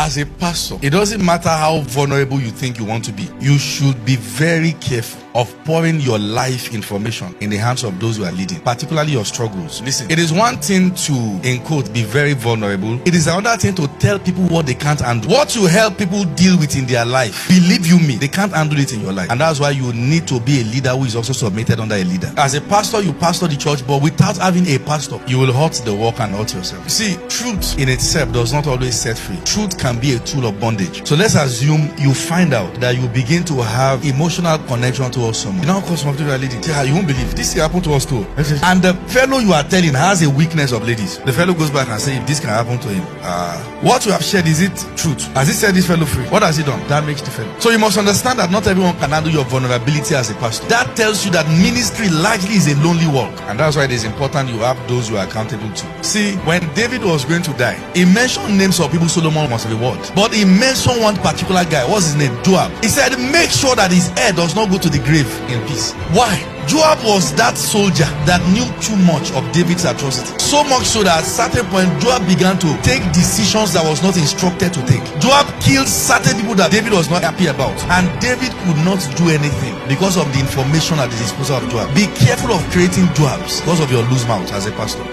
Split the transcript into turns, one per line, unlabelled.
as a pastor, it doesn't matter how vulnerable you think you want to be. You should be very careful of pouring your life information in the hands of those you are leading, particularly your struggles. Listen, it is one thing to, in quote, be very vulnerable. It is another thing to tell people what they can't handle. What you help people deal with in their life, believe you me, they can't handle it in your life. And that's why you need to be a leader who is also submitted under a leader. As a pastor, you pastor the church, but without having a pastor, you will hurt the work and hurt yourself. You see, truth in itself does not always set free. Truth can be a tool of bondage. So let's assume you find out that you begin to have emotional connection towards someone. You now call some people are leading. You won't believe this happened to us too. And the fellow you are telling has a weakness of ladies. The fellow goes back and says, if this can happen to him, what you have shared, is it truth? Has he set this fellow free? What has he done? Damage the fellow. So you must understand that not everyone can handle your vulnerability as a pastor. That tells you that ministry largely is a lonely walk. And that's why it is important you have those you are accountable to. See, when David was going to die, he mentioned names of people Solomon must reward. But he mentioned one particular guy. What's his name? Joab. He said, make sure that his head does not go to the grave in peace. Why? Joab was that soldier that knew too much of David's atrocity. So much so that at a certain point, Joab began to take decisions that was not instructed to take. Joab killed certain people that David was not happy about. And David could not do anything because of the information at the disposal of Joab. Be careful of creating Joabs because of your loose mouth as a pastor.